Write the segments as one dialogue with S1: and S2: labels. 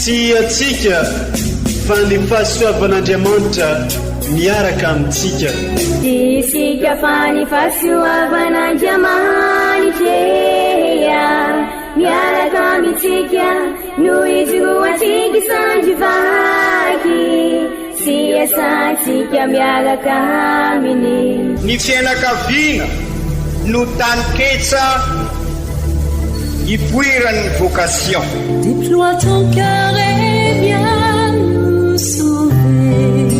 S1: Tsy atsika fa ny fahasoavan'Andriamanitra miaraka amintsika.
S2: Isika fa ny fahasoavan'Andriamanitra miaraka amintsika noho izy roatsika sandrivaky sy asantsika miaraka aminy.
S3: Ny fianakaviana no taniketsa ipoiran'ny vocation.
S4: Déploie ton cœur et viens nous sauver.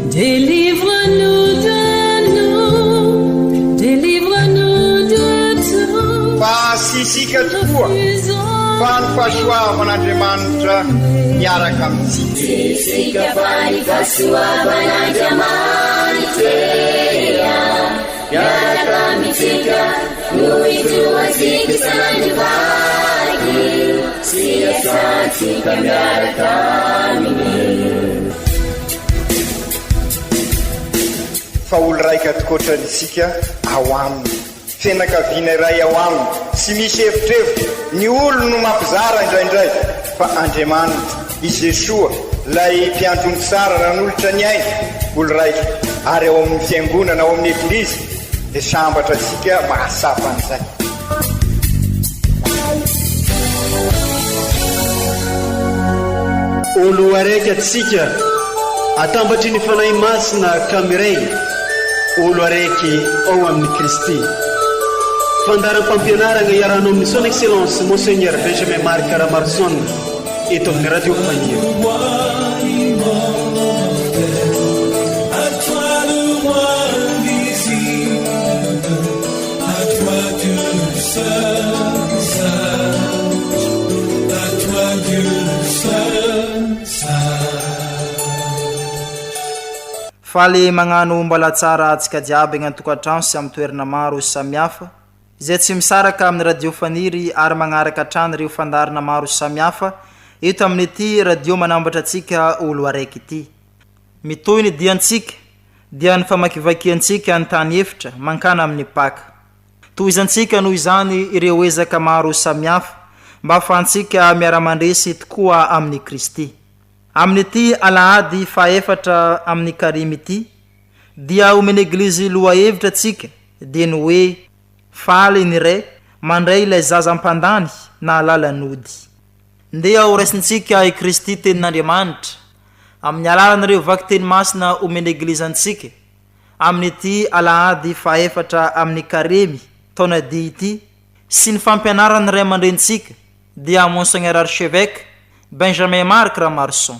S4: Délivre-nous de nous, délivre-nous de tout.
S3: Fa sisika tokoa fa ny fahasoavan'Andriamanitra miaraka amintsika.
S2: Sisika fa ny fahasoavan'Andriamanitra miaraka amintsika noho izy roatsika sandrivaky sy asantsika miaraka aminy.
S3: Fa olo raika atokotrantsika ao aminy, fianakaviana iray ao aminy, tsy misy hevitrevitra. Ny olo no mampizara indraindray, fa Andriamanitra i Jesoa lay mpiandrony tsara ran'olotra ny aina, olo raika ary ao amin'ny fiangonana, ao amin'ny eglizy dia sambatra antsika mahasapa an'izay.
S1: Olo araiky atsika atambatry ny fanahy masina kamiray, olo araiky ao amin'ny Kristy. Fandaram-pampianarana iarahana amin'ny son excellence Monseigneur Benjamin Marc Caramarson eto amin'ny radio Fania.
S5: Faly magnano mbola tsara atsika jiaby agnan-tokantrano sy amin'ny toerana maro samihafa izay tsy misaraka amin'ny radio faniry ary magnaraka trano ireo fandarina maro samihafa eto amin'ity radio manambatra antsika olo araiky ity. Mitoy ny diantsika dia ny famakivakiantsika ny tany efitra mankana amin'ny paka. Toizantsika noho izany ireo ezaka maro samihafa mba ahafahantsika miara-mandresy tokoa amin'ny Kristy. Amin'ity alahady faefatra amin'ny karimy ity dia omeny eglizy loha hevitra atsika dia ny hoe faly ny ray mandray ilay zaza-mpandany na alalan'ody. Ndeha ho raisintsika i Kristy tenin'Andriamanitra amin'ny alalan'ireo vaky teny masina omeny eglizy antsika amin'ity alahady faefatra amin'ny karimy taona dia ity sy ny fampianarany ray aman-drenitsika dia Monseigneur Archevêque Benjamin Marc Caramarson.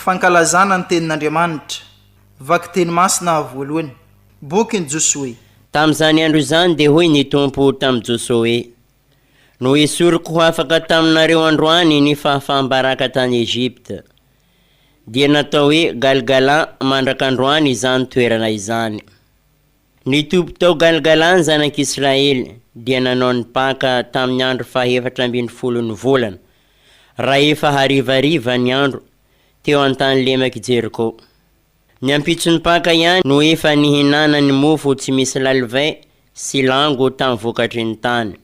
S5: Fankalazana ny tenin'Andriamanitra, vaky teny masina voalohany, bokin'ny Josué.
S6: Tamin'izany andro izany dia hoy ny Tompo tamin'i Josué: no esoriko ho afaka taminareo androany ny fahafambaraka tany Egypta, dia natao hoe Galgala mandraka androany izany toerana izany. Ny tompo tao Galgala ny zanak'Israely dia nanao ny paka tamin'ny andro faha-efatra ambin'ny folon'ny volana, raha efa harivariva ny andro teo an-tany lemaka Jeriko. Ny ampitson'ny paka ihany no efa nihinana ny mofo tsy misy lalivay sy lango tamin'ny vokatry ny tany.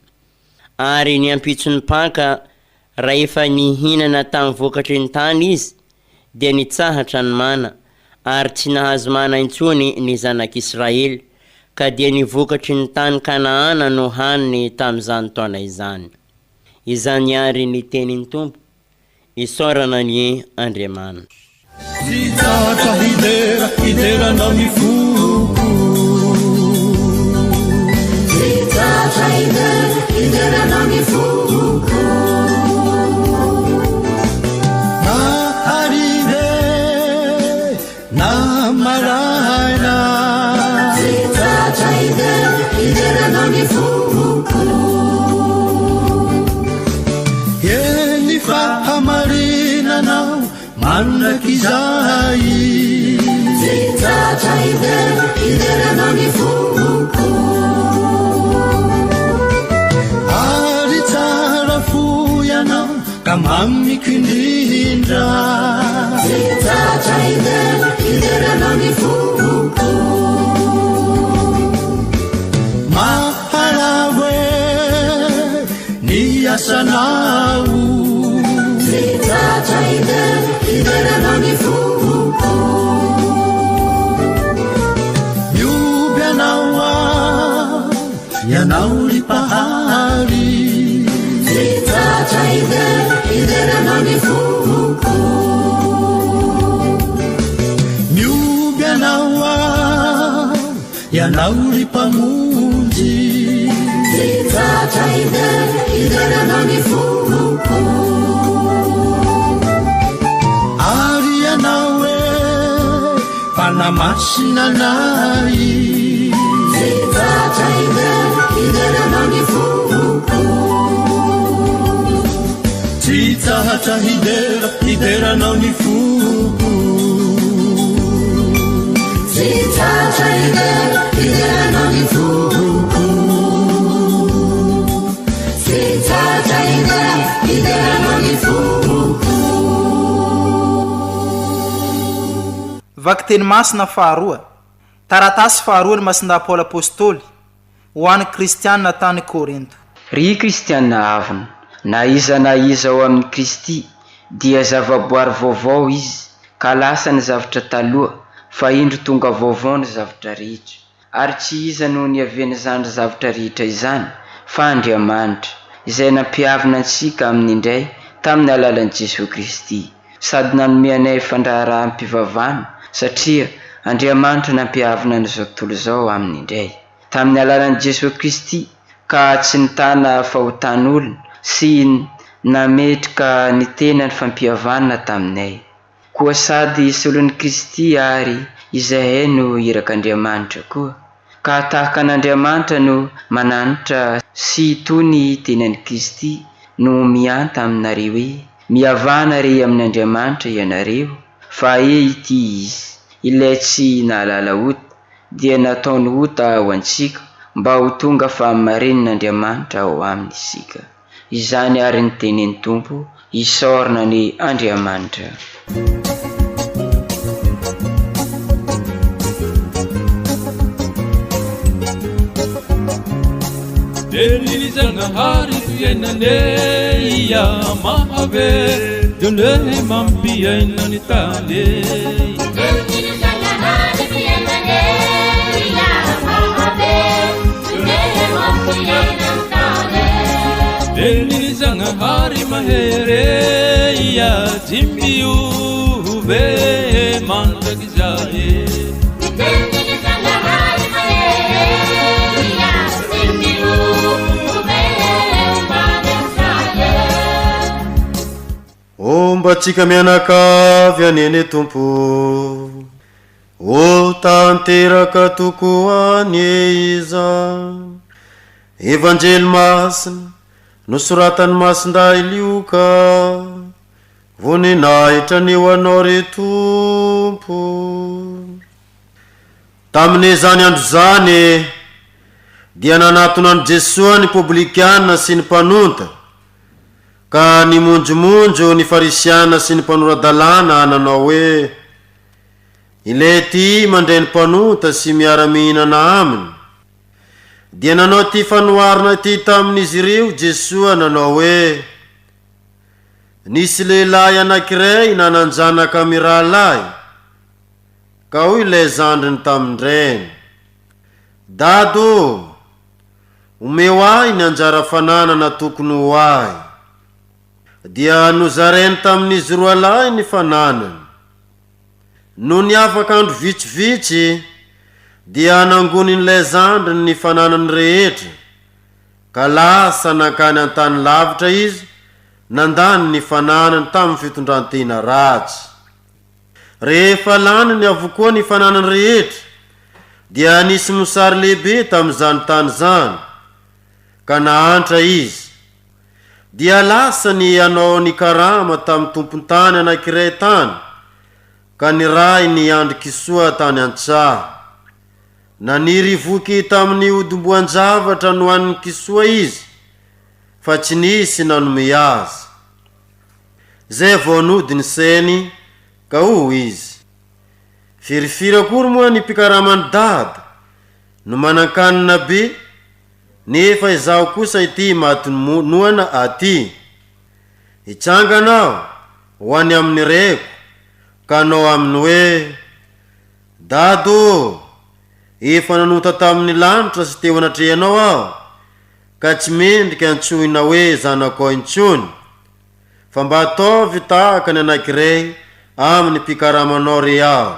S6: Ary ny ampitson'ny paka raha efa nihinana tamin'ny vokatry ny tany izy dia nitsahatra ny mana ary tsy nahazo mana intsony ny zanak'Israely, ka dia ny vokatry ny tany Kanaana no haniny tamin'izany taona izany. Izany ary ny tenin'ny Tompo, isaorana ny Andriamanitra.
S7: Zitatra hiderana mifuku, zitatra hiderana mifuku, na harive na malaina, zitatra hiderana mifuku, mandraky zay
S2: tsy tratra hiverana ny foko
S7: ary tsara fo ianao ka mamiko indrindra
S2: tsy tratra hiverana ny foko
S7: mahala hoe ny asanao
S2: tsy tratra hiverana ny foko
S7: miovy anao a ianao lipahary
S2: tsy tratra hiverana ny foko
S7: miovy anao a ianao limpamonjy
S2: tsy tratra hiverana ny foko
S7: ary ianao e fanamasinanay
S2: tsy tratra hiverana ny foko
S7: tsy tsahatra hideranao ny foko
S2: tsy tratra hiverana ny foko tsy tratra hiverana ny foko
S5: vaky teny masina faharoa taratasy faharoa ny masinda paoly apôstôly ho an'ny kristianina tany Korinto.
S8: Ry kristianina avina, na iza ao amin'ny Kristy dia zavaboary vaovao izy, ka lasa ny zavatra taloha fa indro tonga vaovao ny zavatra rehetra. Ary tsy iza no niaveny zany zavatra rehetra izany fa Andriamanitra izay nampiavina antsika amin'ny indray tamin'ny alalan'i Jesosy Kristy, sady nanome anay fandraharaham-pivavahana satria Andriamanitra nampiavina an'izao tontolo izao amin'ny indray tamin'ny alalan'i Jesosy Kristy, ka tsy nitana fahotan'olona sy nametrika ny tena ny fampihavanana taminay, koa sady solon'ny Kristy ary izahay no irak'Andriamanitra koa, ka tahaka an'Andriamanitra no mananitra sy tony tenan'i Kristy no mianta aminareo hoe mihavana re amin'ny Andriamanitra ianareo, fa ity izy ilay tsy nahalala ota dia nataony ota ho antsika mba ho tonga fahamarinan'Andriamanitra ao aminy isika. Izany ary ny tenen'ny Tompo, isaorana ny Andriamanitra.
S9: Denilizanahari fiainaneya mahave dole mampiaina ni tale
S2: Denilizanahari fiainaneya mahave dole mampiaina ni tale
S9: Denilizanahari mahereya jimbiuve mandagizaye
S2: Denilizanahari mahereya jimbiuve mandagizaye
S1: Omba tsika mianakavy anene Tompo, o tanteraka tokoa ny iza evanjely masina nosoratany masindray lioka voninahitra ny ho anao re Tompo. Tamin'izany andro zany dia nanatonany Jesosy ny publikana sy ny mpanonta, ka ny monjomonjo ny farisiana sy ny mpanoradalana nanao hoe ile ty mandray ny mpanonta sy miara-mihinana aminy. Dia nanao ty fanoharana ty tamin'izy ireo Jesosy nanao hoe nisy lehilahy anankiray nananjanaka amin'ny rahalahy, ka hoy ilay zandriny tamindreny, dado omeo ahy ny anjara fananana tokony ho ahy. Dia nozarainy tamin'izy roa lahy ny fananany. No ny afaka andro vitsivitsy dia nangonin'ilay zandriny ny fananany rehetra, ka lasa nakany an-tany lavitra izy, nandany ny fananany tamin'ny fitondrantena ratsy. Rehefa laniny avokoa ny fananany rehetra, dia nisy mosary lehibe tamin'izany tany zany, ka nahantra izy. Dia lasa ny anao ny karama tamin'ny tompon-tany anankiray tany, ka niray ny andro kisoa tany antsaha. Na nirivoky tamin'ny odomboan-javatra no an'ny kisoa izy, fa tsy nisy nanome azy. Zay vonody ny seny ka izy, firifira akory moa ny mpikaramany dada no manan-kanina be, nefa izaho kosa ity matinoana aty. Itsanganao ho any amin'ny reko, ka anao aminy hoe, dado, efa nanota tamin'ny lanitra sy teo anatrehanao aho, ka tsy mendrika antsoina hoe zanako intsony, fa mba ataovy tahaka ny anankiray amin'ny mpikaramanao re aho.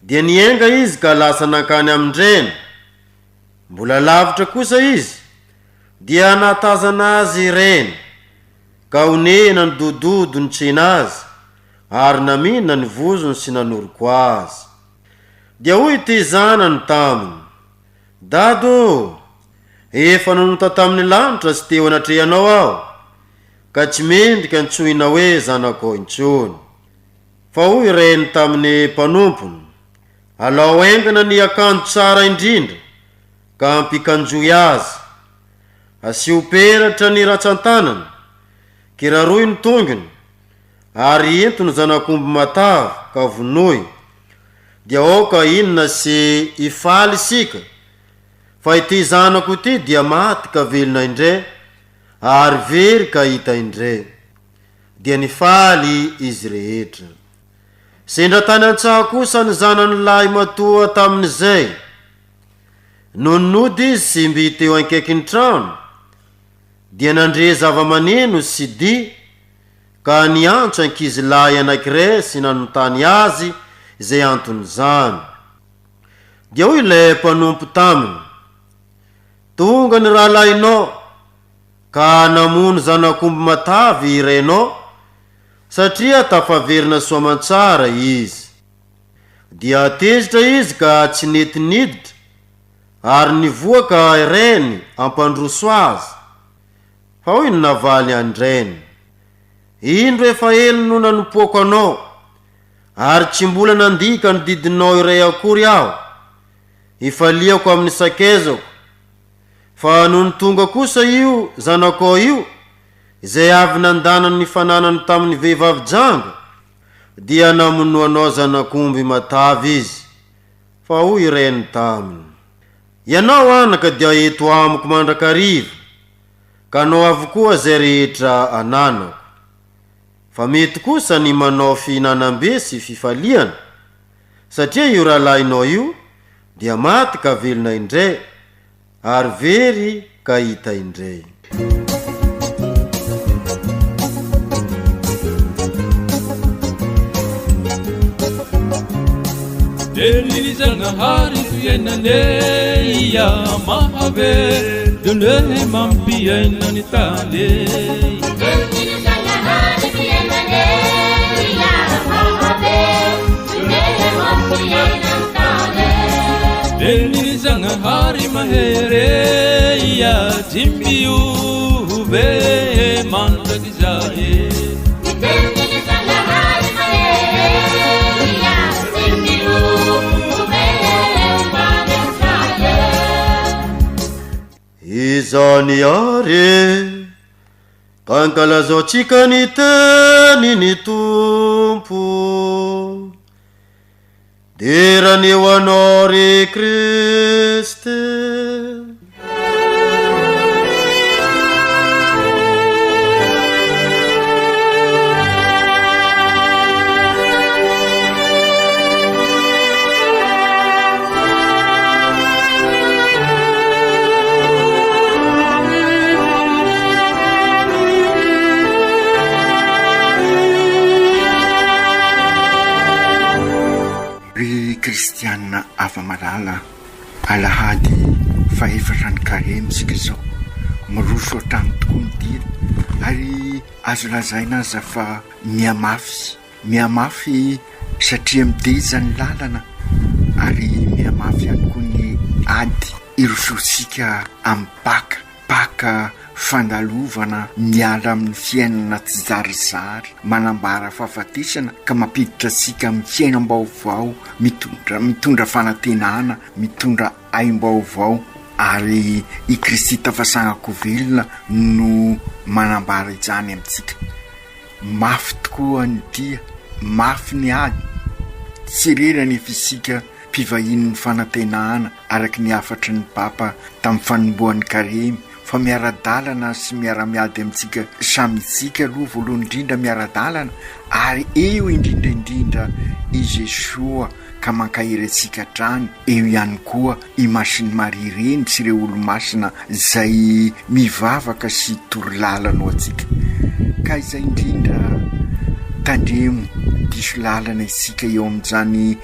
S1: Dia nienga izy ka lasa nankany amindreny. Mbola lavitra kosa izy, dia natazana azy reny, ka onena ny dododo ny tsena azy, ary namina ny vozony sy nanoroko azy. Dia hoy ty zanany taminy, dado, efa nanota tamin'ny lanitra sy teo anatrehanao aho, ka tsy mendrika antsoina hoe zanako intsony. Fa hoy reny tamin'ny mpanompony, alao engana ny akanjo tsara indrindra, ka ampikanjoy azy. Asio peratra ny ratsan-tanany, kiraroy ny tongony, ary ento ny zanakomby matavy ka vonoy. Dia oka inona sy ifaly sika, fa ity zanako ity dia maty ka velona indray, ary very ka hita indray. Dia nifaly izy rehetra. Sendra tany antsaha kosa ny zanany lahy matoa tamin'izay. Nonody izy sy mby teo ankaiky ny trano, dia nandre zava-maneno sy di, ka niantso ankizy lahy anankiray sy nanontany azy zay antony zany. Dia hoy ilay mpanompo taminy, tonga ny rahalahinao ka namono zanakomby matavy irenao, satria tafaverina soamantsara izy. Dia tezitra izy ka tsy netiniditra, ary nivoaka ireny ampandroso azy. Fa hoy ny navaly andreny, indro efa elo no nanompoako anao, ary tsy mbola nandika ny didinao iray akory aho, ifaliako amin'ny sakezako. Fa noho ny tonga kosa io zanako io, izay avy nandanany ny fananany tamin'ny vehivavy janga, dia namonoanao zanakomby matavy izy. Fa hoy reny taminy, ianao anaka dia eto amiko mandrakariva, ka anao avokoa zay rehetra ananako. Fa mety kosa ny manao fihinanam-be sy fifaliana, satria io rahalahinao io dia maty ka velona indray, ary very ka hita indray.
S9: Delilizanahari tuyenane ya mahave dule mampiena nitale.
S2: Delilizanahari tuyenane ya mahave dule mampiena nitale.
S9: Delilizanahari mahere ya jimbiu be mandagizae.
S1: Izany are kankalazantsika ny teny ny tompo, de raha ny eo anao re Kriste.
S10: Kristianina afa-malala alahady fa efatra ny karemsika zao miroso hatrany tokoa ny dira, ary azo lazaina aza fa miamafy satria mideza ny lalana, ary miamafy ihany koa ny ady irososika amin'ny paka fandalovana miala amin'ny fiainana tsy zarizary, manambara fahafatesana ka mampiditra asika amin'ny fiainam-baovao, mitondra fanantenana, mitondra aim-baovao. Ary i Kristy tafasangako velona no manambara izany amintsika. Mafy tokoa ny dia, mafy ny ady, tsy rera ny fisika mpivahiny ny fanantenana araky ny afatry ny papa tamin'ny fanombohan'ny karemy, fa miara-dalana sy miara-miady amintsika samy tsika aloha voalohany indrindra miara-dalana, ary eo indrindraindrindra i Jesoa ka mankahiry antsika trany. Eo ihany koa i Masiny Maria reny sy ireo olo-masina izay mivavaka sy tory lalana antsika. Ka izay indrindra tandremo diso lalana isika eo amin'izany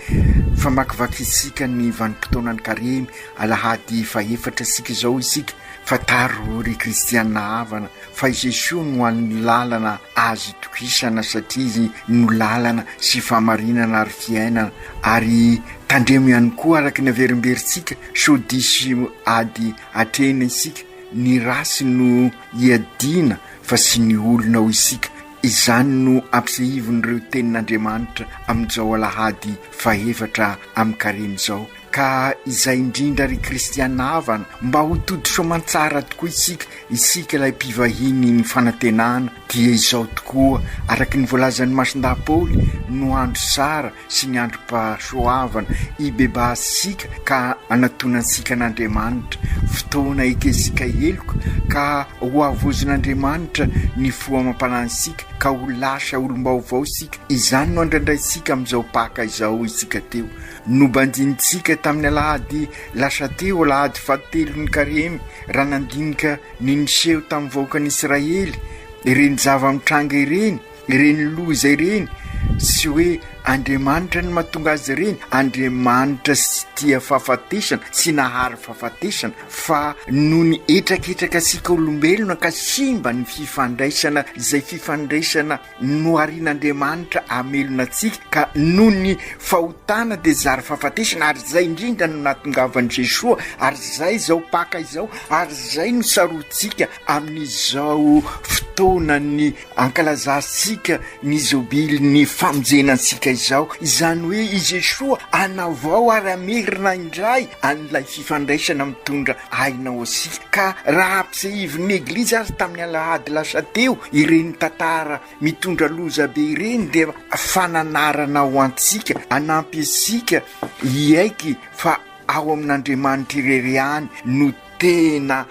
S10: famakivaky isika ny vanim-potoanany karemy alahady faefatra isika izao isika. Fa taro ry kristiana havana fa i Jesoa no an'ny lalana azo itokisana, satria izy no lalana sy famarinana ary fiainana. Ary tandremo ihany koa araky ny averimberitsika sodisy ady atrena isika, ny rasy no iadina fa sy ny olona ho isika. Izany no ampisehivin'ireo tenin'Andriamanitra amin'izao alahady faefatra amin'ny karemy izao. Ka izay indrindra ry kristiana havana mba ho todo-soamantsara tokoa isika ilay mpivahiny ny fanantenana, dia izao tokoa araky ny voalazan'ny Masindahy Paoly no andro sara sy ny androm-pahasoavana ibebasika ka anatonantsika n'Andriamanitra, fotoana ekezika eloka ka ho avozon'Andriamanitra ny foa mampananysika ka ho lasa olom-baovao isika. Izany no andraindraysika amin'izao paka izao isika teo. Nobandinitsika tamin'ny alahady lasa teo, alahady fahatelon'ny karemy, raha nandinika ny niseho tamin'ny vahoakan'i Israely, ireny zava-mitranga ireny, ireny loza ireny, sy hoe Andriamanitra ny mahatonga azy ireny. Andriamanitra sy tia fahafatesana sy nahary fahafatesana, fa no ny etraketraka sika olombelona ka simba ny fifandraisana, izay fifandraisana no arian'Andriamanitra amelona atsika, ka no ny fahotana dia zary fahafatesana. Ary zay indrindra no nahatongavan'i Jesoa, ary zay izao paka izao, ary zay no sarotsika amin'izao fotoana ny ankalazasika ny zobily ny famonjenantsika izao. Izany hoe i Jesoa anavao ary amerina indray an'ilay fifandraisana mitondra ainao asika. Ka raha ampisehivin'ny eglizy azy tamin'ny alahady lasa teo ireny tantara mitondra loza be ireny, dia fananarana ho antsika, anampy asika iaiky fa ao amin'Andriamanitra irery ihany no tena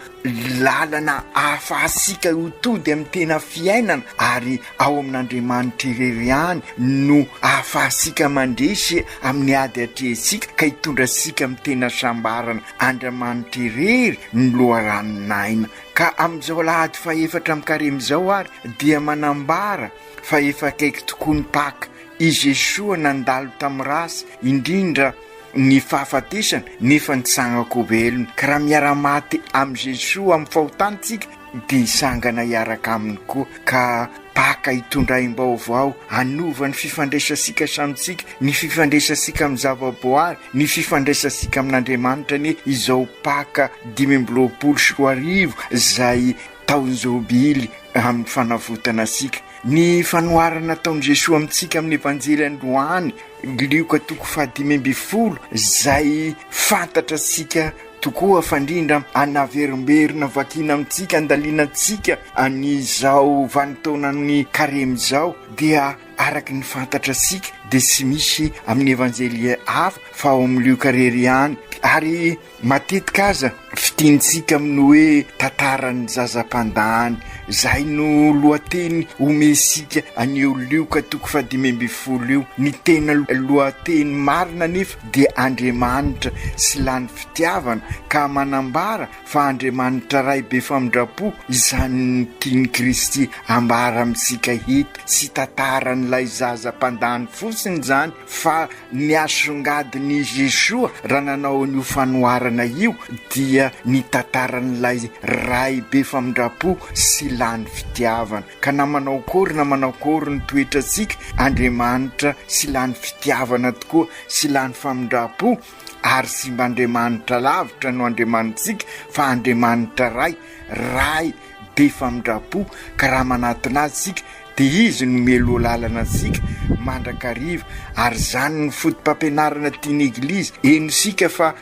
S10: lalana ahafahasika ho tody amin'ny tena fiainana, ary ao amin'Andriamanitra irery ihany no ahafahasika mandresy amin'ny ady atresika ka hitondra sika amin'ny tena sambarana. Andriamanitra irery ny loharaninaina. Ka amin'izao alahady faefatra amin'ny karemy izao ary dia manambara fa efa akaiky tokoa ny paka. I Jesoa nandalo tamin'ny rasy indrindra ny fahafatesana nefa ny tsangako velona. Ka raha miara-maty amin'ny Jesoa amin'ny fahotantsika dia hisangana hiaraka aminy koa. Ka paka hitondraim-baovao hanova ny fifandraisasika samitsika, ny fifandraisasika amin'ny zavaboary, ny fifandraisasika amin'Andriamanitra. Ny izao paka 2024 izay taon'ny jobily amin'ny fanavotana asika, ny fanoharana taon'i Jesoa amintsika amin'ny evanjely androany Lioka 5:10 izay fantatra asika tokoa fandrindra anaverimberina vakina amintsika, andalinantsika an'izao vanitaonan'ny karemy izao, dia araky ny fantatra asika dia sy misy amin'ny evanjely hafa fa ao amin'ny Lioka rery ihany. Ary matetika aza fitiantsika amin'ny hoe tantaran'ny zazam-pandany, zay no lohateny omesika an'io Lioka 5:10 io. Ny tena lohateny marina nefa dia Andriamanitra sy lany fitiavana, ka manambara fa Andriamanitra ray be famindrapo, izany tiany Kristy ambara amintsika eto, sy tantaran'ilay zazam-pandany fotsiny zany, fa ny asongadiny Jesoa raha nanao an'io fanoharana io dia ny tantaran'ilay ray be famindrapo sy lany fitiavana. Ka na manao kory ny toetra tsika, Andriamanitra sy lany fitiavana tokoa sy lany famindrapo, ary sy mba Andriamanitra lavitra no Andriamanitsika, fa Andriamanitra ray be famindrapo ka raha manatona azy sika dia izy no melo lalana sika mandrakariva ary zany ny fotom-pampianarana tiany eglizy eno sika fa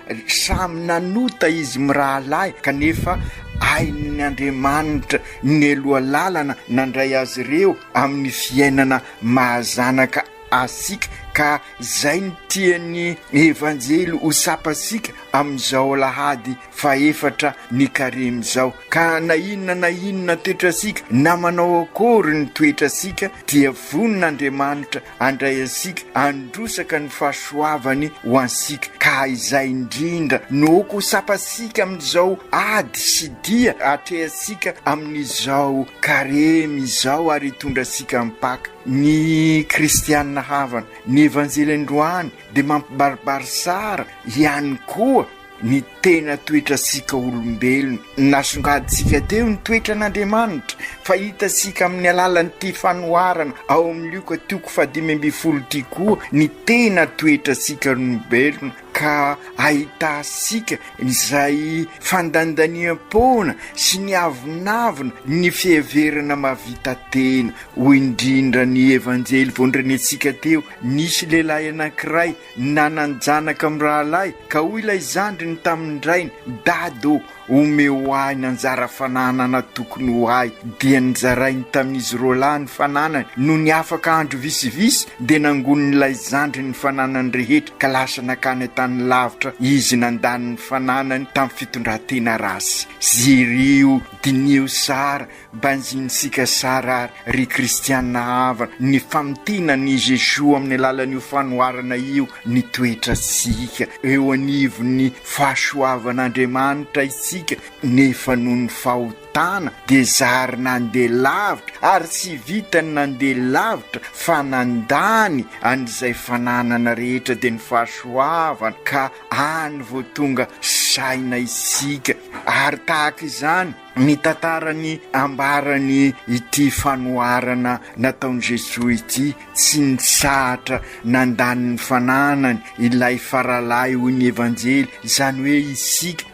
S10: samy nanota izy mirahalahy kanefa hainy Andriamanitra ny aloha lalana nandray azy ireo amin'ny fiainana mahazanaka asika ka zay ny tiany evanjely ho sapasika amin'izao alahady faefatra ny karemy zao ka na inona toetrasika na manao akory ny toetrasika dia vonin'Andriamanitra andray asika androsaka ny fahasoavany ho ansika ka izay indrindra noko sapasika amin'izao ady sy dia atrehasika amin'izao karemy izao ary hitondrasika mipaka ny kristianina havana ny evanjely androany dia mampibaribary sara ihany koa ny tena toetrasika olombelona nasongaditsika teo ny toetran'Andriamanitra fa hitasika amin'ny alalan'ity fanoharana ao amin'ny Luka 10:12 ty koa ny tena toetrasika olombelona ka ahitasika izay fandandaniam-pona sy ny avinavina ny fiheverana mavita tena ho indrindra ny evanjely voandrenesika teo nisy lehilahy anankiray nananjanaka amin'ny rahalahy ka hoy ilay zandriny tamin'indrainy dado omeo ahy ny anjara fananana tokony ho ahy dia nizarainy tamin'izy roa lahy ny fananany no ny afaka andro visivisy dia nangonon'ilay zandry ny fananany rehetra ka lasa nakany tany lavitra izy nandany ny fananany tamin'ny fitondratena rasy zirio dinio sara banjinisika sara ry kristianina havana ny famtinany Jesoa amin'ny alalan'io fanoharana io ny toetrasika eo anivony fahasoavan'Andriamanitra isika nefa noho ny fahotana dia zary nandeha lavitra ary tsy vitany nandeha lavitra fa nandany an'izay fananana rehetra dia ny fahasoavana ka any vao tonga saina isika ary tahaka izany ny tantarany ambarany ity fanoharana nataon'i Jesoa ity tsy nisahatra nandany ny fananany ilay faralahy hoy ny evanjely izany hoe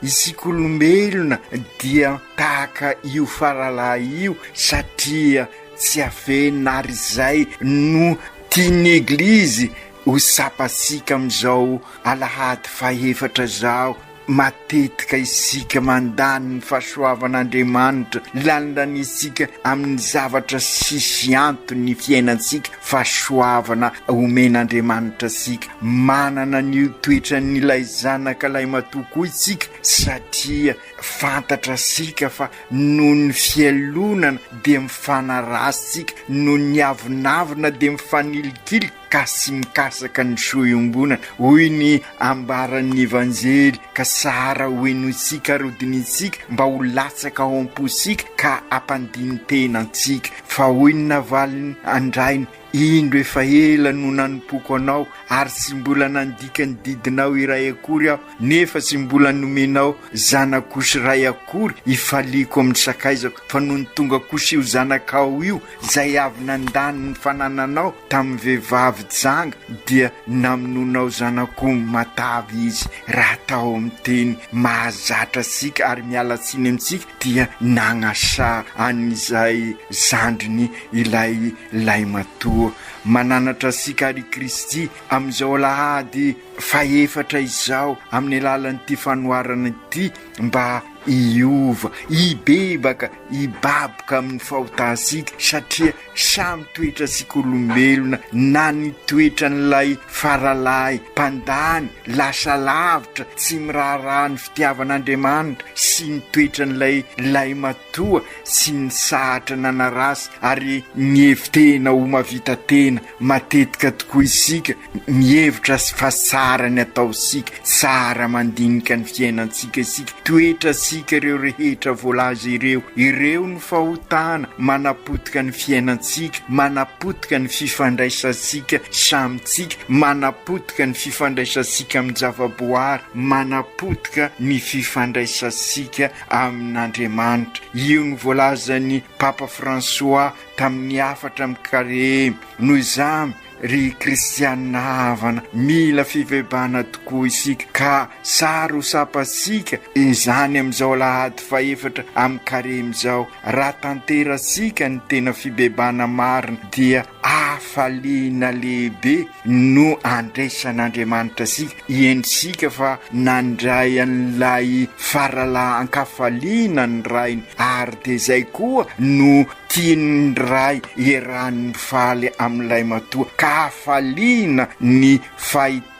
S10: isika olombelona dia tahaka io faralahy io satria tsy afena ary izay no tiany eglizy ho sapasika amin'izao alahady faefatra zao matetika isika mandany ny fahasoavan'Andriamanitra lalindany isika amin'ny zavatra sisy antony fiainantsika fahasoavana omen'Andriamanitra sika manana ny toetran'ilay zanaka lay matoko isika satria fantatra sika fa noho ny fialonana dia mifanarasika noho ny avinavina dia mifanilikily ka sy mikasaka ny soiombonana hoy ny ambaran'ny evanjely ka sara hoeno isika rodinitsika mba ho latsaka ao am-posika ka ampandiny tenantsika fa hoy ny navaliny andrainy indro efa ela no nanimpoko anao ary sy mbola nandika ny didinao iray akory aho nefa sy mbola nomenao zanakosy ray akory ifaliko amin'ny sakaizako fa noho ny tonga kosa io zanakao io izay avy nandany ny fanananao tamin'ny vehivavy janga dia namononao zanako matavy izy raha tao amin'ny teny mahazatra sika ary mialatsiny amintsika dia nagnasa an'izay zandriny ilay matoa mananatra sika ary Kristy amin'izao alahady faefatra izao amin'ny alalan'ity fanoharana ity mba iova ibebaka ibaboka amin'ny fahotansika satria samy toetra sika olombelona na ny toetran'ilay faralahy mpandany lasa lavitra tsy miraharaha ny fitiavan'Andriamanitra sy ny toetran'ilay matoa sy ny sahatra nanarasy ary mievitena ho mavita tena matetika tokoa isika mihevitra fa tsara ny ataosika tsara mandinika ny fiainantsika isika toetra sika ireo rehetra voalaza ireo ny fahotana manapotika ny fiainantsika manapotika ny fifandraisansika samitsika manapotika ny fifandraisansika amin'ny zavaboary manapotika ny fifandraisansika amin'Andriamanitra io ny voalazany Papa François tamin'ny afatra amin'ny Carême noho izany ry kristianina havana mila fivebana tokoa isika ka sary ho sapasika izany amin'izao lahady faefatra amin'ny karem'izao raha tanterasika ny tena fibebana marina dia afaliana lehibe no andraisan'Andriamanitra sika iendrisika fa nandray an'ilay farala ankafaliana ny rainy ary de zay koa no tiany ray iran'ny faly amin'ilay matoa ka afaliana ny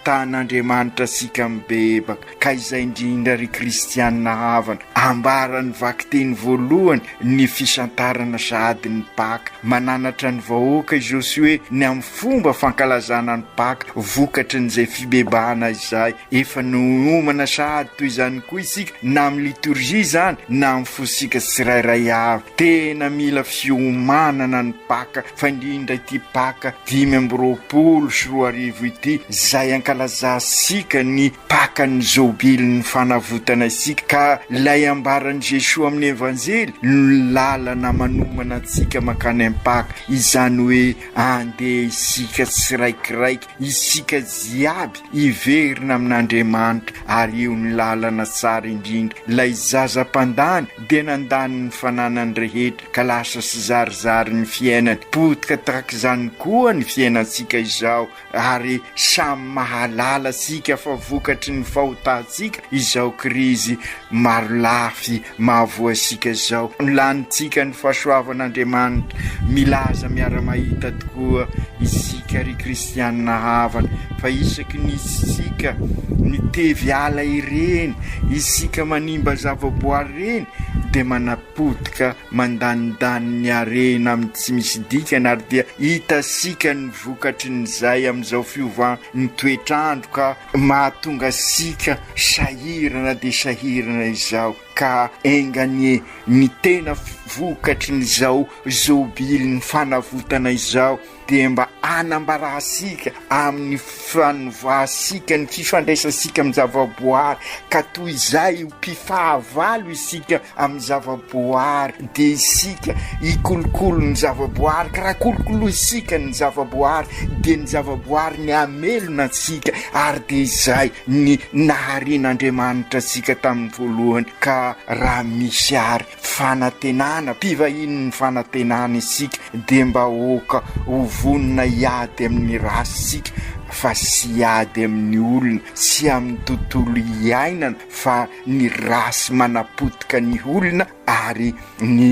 S10: tan'Andriamanitra sika mibebaka ka izay indrindra ry kristianina havana ambarany vaky teny voalohany ny fisantarana sady ny Paka mananatra ny vahoaka Josue ny amin'ny fomba fankalazana ny Paka vokatry n'izay fibebahana izay efa nomana sady toy izany koa isika na amin'ny liturgia zany na amin'ny fosika tsirairay avy tena mila fiomanana ny Paka fa indrindra ity Paka 520 ity zay lazasika ny Paka ny zobily ny fanavotana isika ka lay ambaran'i Jesoa amin'ny evanjely lalana manomana antsika makany amin'ny Paka izany hoe andeha isika tsiraikiraiky isika jiaby iverina amin'Andriamanitra ary io ny lalana tsara indrindra lay zazam-pandany dia nandany ny fananany rehetra ka lasa sy zarizary ny fiainany potika tahaka izany koa ny fiainantsika izao ary samy mahalala sika fa vokatry ny fahotantsika izao krizy maro lafy mahavoasika izao lanitsika ny fahasoavan'Andriamanitra milaza miara-mahita tokoa isika ry kristianina havana fa isaky ny isika mitevy ala ireny isika manimba zavaboary ireny de manapotika mandanindany ny arena amin'ny tsy misy dikany ary dia hitasika ny vokatry nyzay amin'izao fiovana ny toetrandro ka mahatonga sika sahirana de sahirana izao ka engany ny tena vokatry n'izao zobily ny fanavotana izao de mba anambarasika amin'ny fanovasika ny fifandraisasika amin'ny zavaboary ka toy izay mpifahavalo isika amin'ny zavaboary de isika ikolokolo ny zavaboary ka raha kolokolo isika ny zavaboary de ny zavaboary ny amelona antsika ary de izay ny naharin'Andriamanitra sika tamin'ny voalohany ka raha misy ary fanantenana mpivahiny ny fanantenana isika de mba oka vonina iady amin'ny rasisika fa sy iady amin'ny olona sy amin'ny tontolo iainana fa ny rasy manapotika ny olona ary ny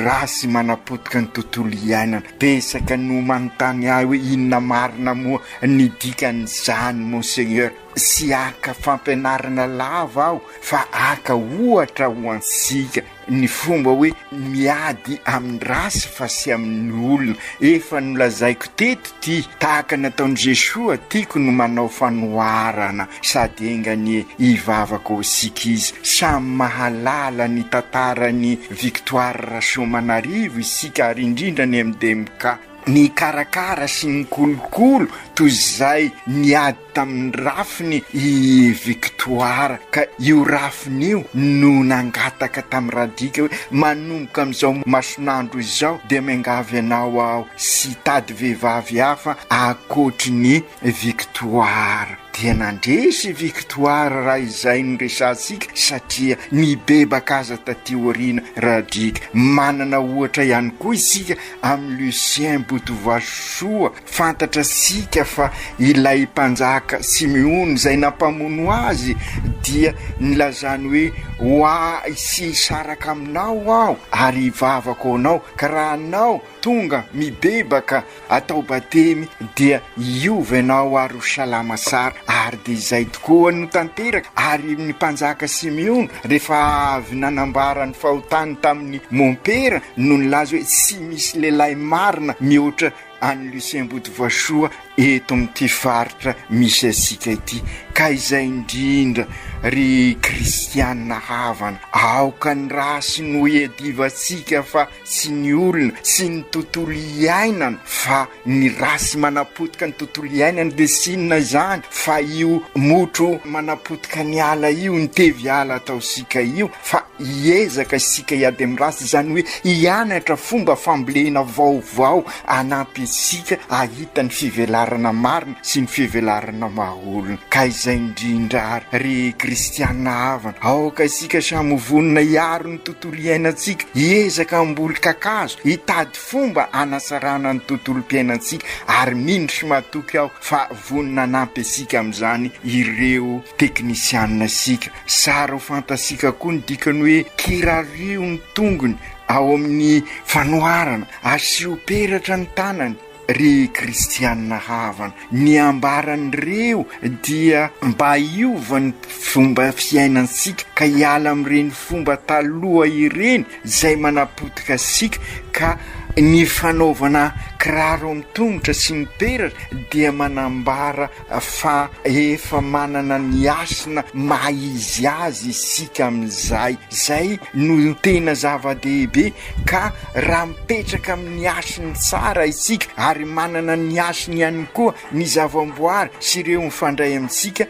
S10: rasy manapotika ny tontolo iainana pesaka no manontany ahy hoe inona marina moa ny dikan'izany monseigneur sy aka fampianarana lava aho fa aka ohatra ho ansika ny fomba hoe miady amin'ny rasy fa sy amin'ny olona efa nolazaiko teto ty tahaka nataon'i Jesoa tiako no manao fanoharana sady engany ivavako sika izy samy mahalala ny tantarany Victoire Rashomanarivo isika ary indrindra ny MDMK ny karakara sy ny kolokolo toy izay niady tamin'ny rafiny i Victoire ka io rafiny io no nangataka tamin'ny radika hoe manomboka amin'izao masonandro izao de miangavy anao aho sy tady vehivavy hafa akoatry ny Victoire dia nandresy Victoire raha izay no resantsika satria nibebaka aza taty orina radika manana ohatra ihany koa isika amin'ny Lucien Botovasoa fantatra sika fa ilay mpanjaka Simeon zay nampamono azy dia nilazany hoe oa sy saraka aminao aho ary ivavako anao ka raha anao tonga mibebaka atao batemy dia iovenao ary salama sara ary de izay tokoa no tanteraka ary ny mpanjaka Simeon rehefa avy nanambara ny fahotany tamin'ny mompera no nilaza hoe sy misy lehilahy marina mihoatra any Lucien Botovasoa eto amin'ity faritra misy asika ity ka izay indrindra ry kristianina havana aoka ny rasy no iadivatsika fa sy ny olona sy ny tontolo iainana fa ny rasy manapotika ny tontolo iainana de sinona zany fa io motro manapotika ny ala io ny tevy ala ataosika io fa iezaka sika iady amin'ny rasy zany hoe ianatra fomba fambolena vaovao anampy sika ahita ny fivelana fivelarana marina sy ny fivelarana mahaolona ka izay indrindra ry kristianina havana aoka isika samy vonina hiaro ny tontolo iainantsika hiezaka amboly kakazo hitady fomba anasarana ny tontolo mpiainantsika ary mindry sy matoky aho fa vonina nampy asika amin'izany ireo teknisianina sika sara ho fantasika koa ny dikany hoe kirario ny tongony ao amin'ny fanoharana asio peratra ny tanany ry kristianina havana ny ambaran'ireo dia mba hiovany fomba fiainansika ka hiala amin'ireny fomba taloha ireny izay manapotika asika ka ny fanaovana kiraro amin'ny tongotra sy ny peratra dia manambara fa efa manana ny asina maizy azy isika amin'izay zay no tena zava-dehibe ka raha mipetraka amin'ny asiny tsara isika ary manana ny asiny ihany koa ny zava-boary sy ireo mifandray amintsika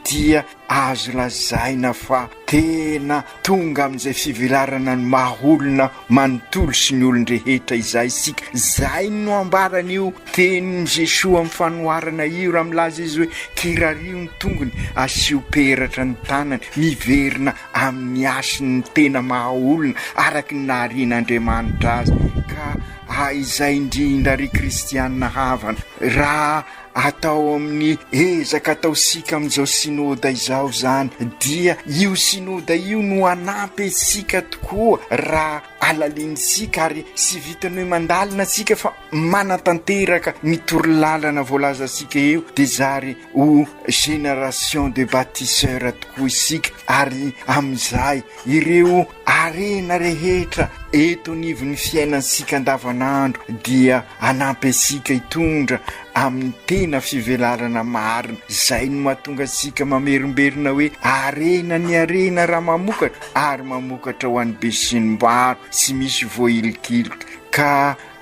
S10: dia azo lazaina fa tena tonga amin'izay fivelarana ny mahaolona manontolo sy ny olon-drehetra izay isika zay no ambaran'io teny Jesoa amin'ny fanoharana io raha milaza izy hoe kirario ny tongony asio peratra ny tanany miverina amin'ny asiny tena mahaolona araky ny naharian'Andriamanitra azy ka izay indrindra ry kristianina havana raha atao amin'ny ezaka ataosika amin'izao sinoda izao zany dia io sinoda io no anampy sika tokoa raha alalinsika ary sy vitany hoe mandalina sika fa manatanteraka ny torolalana voalaza sika eo de zary ho génération de bâtisseur tokoa isika ary amin'izay ireo arena rehetra eto nivon'ny fiainansika andavanandro dia anampy asika hitondra amin'ny tena fivelarana marina zay no mahatonga asika mamerimberina hoe arena ny arena raha mamokatra ary mamokatra ho an'ny be sy ny mbaro sy misy voailikiloka ka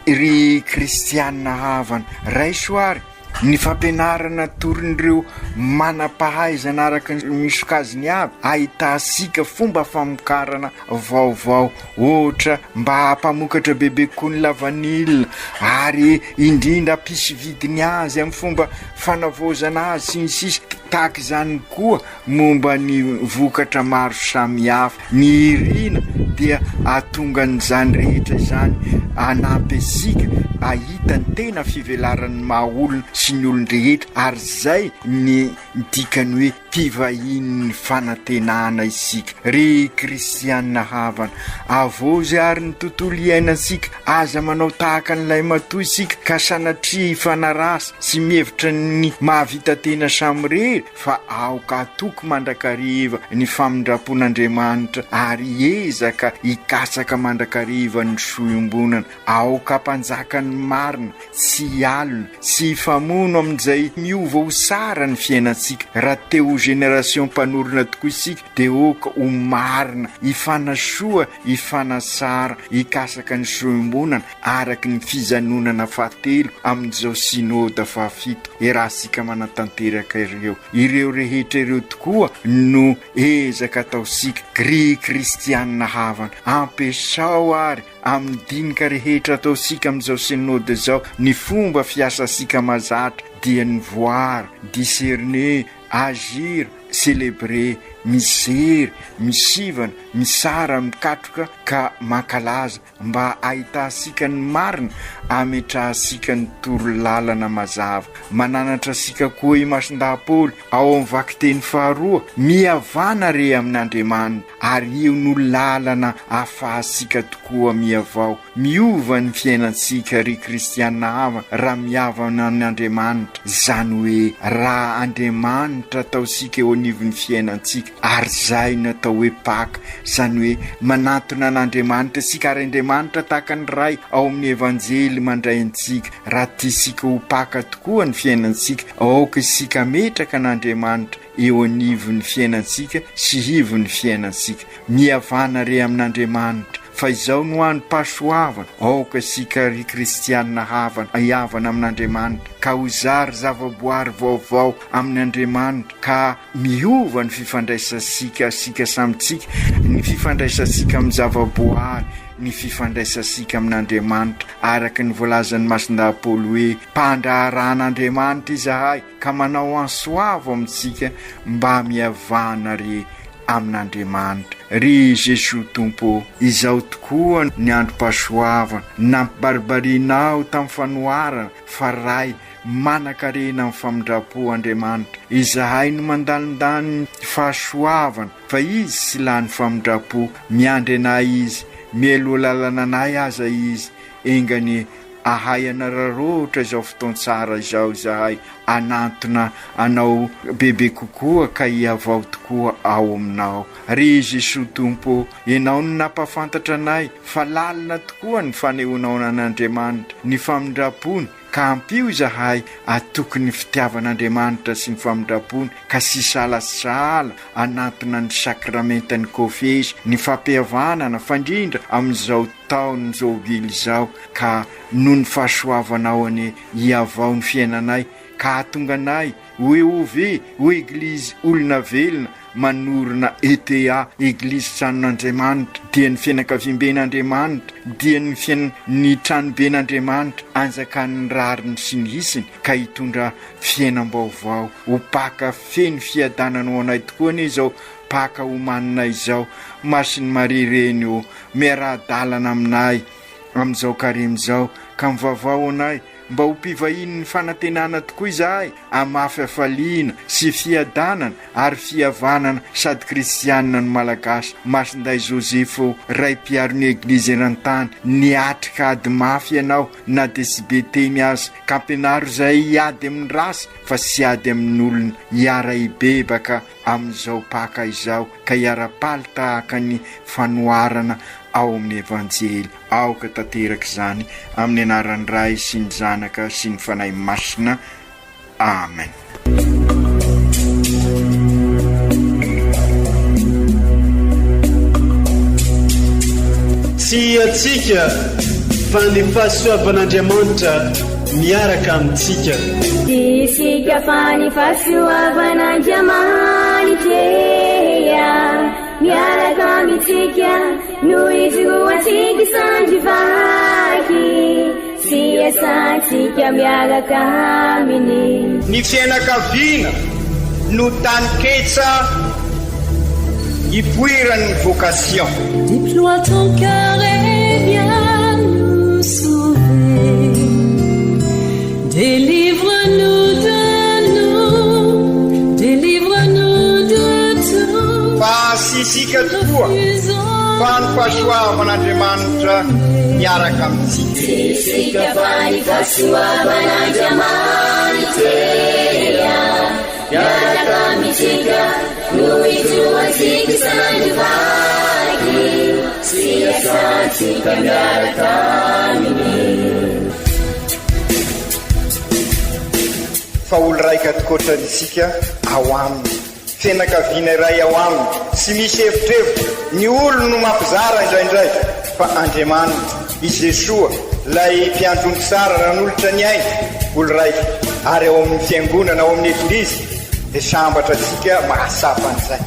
S10: ry kristianina havana raisoary ny fampianarana torin'ireo manampahaizana araka misokaziny avy ahitasika fomba famokarana vaovao ohatra mba hampamokatra bebe koa ny lavanilina ary indrindra ampisy vidiny azy amin'ny fomba fanavozana azy sy ny sisa tahaka izany koa momba ny vokatra maro samihafa ny irina dia atonga n'izany rehetra izany anampy asika ahita ny tena fivelaran'ny mahaolona sy ny olon-drehetra ary zay ny dikany hoe mpivahiny fanantenana isika ry kristianina havana avozy ary ny tontolo iainantsika aza manao tahaka n'ilay matoy isika ka sanatria hifanarasa sy mihevitra ny mahavita tena samirery fa aoka atoko mandrakariva ny famindrapon'Andriamanitra ary ezaka hikasaka mandrakariva ny soiombonana aoka mpanjaka ny marina sy alina sy hifamono amin'izay miova ho sara ny fiainantsika raha teo génération mpanorona tokoa isika de oka ho marina hifanasoa hifanasara hikasaka ny soiombonana araky ny fizanonana fahatelo amin'izao sinoda fahafito erahasika manatanteraka ireo rehetra ireo tokoa no ezaka ataosika ry kristianina havana ampiasao ary amin'ny dinika rehetra ataosika amin'izao sinoda zao ny fomba fiasasika mazatra dia ny voary discerner agir célébrer misery misivana misara mikatroka ka mankalaza mba ahitasika ny marina ametrahasika ny torolalana mazava mananatra asika koa imason-dahapolo ao amin'ny vakiteny faharoa mihavana re amin'Andriamanitra ary io no lalana ahafahasika tokoa miavao miova ny fiainantsika ry kristianina havana raha mihavana amin'Andriamanitra zany hoe raha Andriamanitra ataosika eo anivon'ny fiainantsika ary zay natao hoe paka zany hoe manatona an'Andriamanitra sika ary Andriamanitra tahaka ny ray ao amin'ny evanjely mandray antsika raha tiasika ho paka tokoa ny fiainantsika aoka isika metraka an'Andriamanitra eo anivon'ny fiainantsika sy hivon'ny fiainantsika mihavana re amin'Andriamanitra fa izao no any pasoavana aoka isika ry kristianina havana iavana amin'Andriamanitra ka hozary zavaboary vaovao amin'ny Andriamanitra ka miova ny fifandraisasika sika samitsika ny fifandraisasika amin'ny zavaboary ny fifandraisasika amin'Andriamanitra araka ny voalazan'ny masindaha-Paoly hoe mpandraharan'Andriamanitra izahay ka manao ansoavo amintsika mba miavana ry amin'Andriamanitra. Ry Jesosy Tompo, izao tokoa ny androm-pahasoavana nampibaribarinao tamin'ny fanoharana fa ray manan-karena amin'ny famindrapo Andriamanitra. Izahay no mandalindany fahasoavana fa izy sy lany famindrapo miandry anay izy mielo lalana anay aza izy engany ahay anararoatra izao fotoantsara izao izahay anantona anao bebe kokoa ka iavao tokoa ao aminao. Ry Jesosy Tompo, ianao no nampafantatra anay fa lalina tokoa ny fanehoanao an'Andriamanitra ny famindrapony ka ampio izahay atokony ny fitiavan'Andriamanitra sy ny famindrapony ka sy salasala anatona ny sakramentany kofesy ny fampihavanana fandrindra amin'izao taona zao vily izao ka noho ny fahasoavanao any iavao ny fiainanay ka atonga anay hoe ove ho eglizy olona velona manorina ETA eglizy tranon'Andriamanitra dia ny fianakaviam-ben'Andriamanitra dia ny ny tranoben'Andriamanitra anjakan'ny rariny sy ny isiny ka hitondra fiainam-baovao ho paka feny fiadanana ho anay tokoa ny izao paka homanina izao masiny marireny o miara-dalana aminay amin'izao karimy izao ka mivavao anay mba ho mpivahiny ny fanantenana tokoa izahay amafy hafaliana sy fiadanana ary fihavanana sady kristianina ny malagasy. Masinday Josefo ray mpiaro-ny eglizy eran-tany niatrika ady mafy ianao na dia sy be teny azy ka ampianaro izay hiady amin'ny rasy fa sy ady amin'ny olona hiara hibebaka amin'izao paka izao ka hiara-paly tahaka ny fanoharana ao amin'ny evanjely. Aoka tanteraka izany amin'ny anaran'ny Ray sy ny Zanaka sy ny Fanahy Masina. Amen.
S11: Tsy atsika fa ny fahasoavan'Andriamanitra miaraka amintsika.
S2: Isika fa ny fahasoavan'Andriamanitra miaraka amintsika no izoatsika sandrivaky sy asantsika miaraka aminy.
S3: Ny fianakaviana no tany ketsa ipoiran'ny vocation.
S4: Déploie ton cœur et viens nous sauver. Délivre-nous de nous, délivre-nous de tout.
S3: Fasisika tokoa fa ny fahasoavan'Andriamanitra miaraka amintsika.
S2: Isika fa ny fahasoavan'Andriamanitra miaraka amintsika no izoatsika sandrivaky sy asantsika miaraka aminy.
S3: Fa olo raika tokoatranisika ao aminy fianakaviana iray ao aminy sy misy hevitrevitra ny olo no mampizara indraindray fa Andriamanitra izy Jesoa lay mpiandrony tsara ran'olotra ny ainy olo raika ary ao amin'ny fiangonana ao amin'ny eglizy dia sambatra tsika mahasapa an'izay.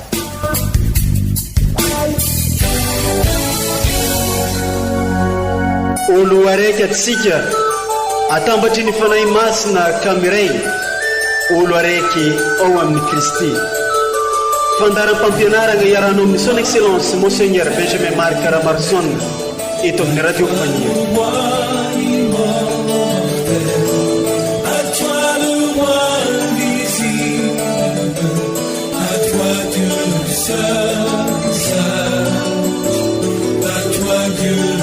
S11: Olo araiky atsika atambatry ny fanahy masina kamiray olo araiky ao amin'ny Kristy. Fandaram-pampianarana iarano amin'ny son excellence Monseigneur Benjamin Marc Ramarson eto amin'ny radiofania.
S7: Dieu.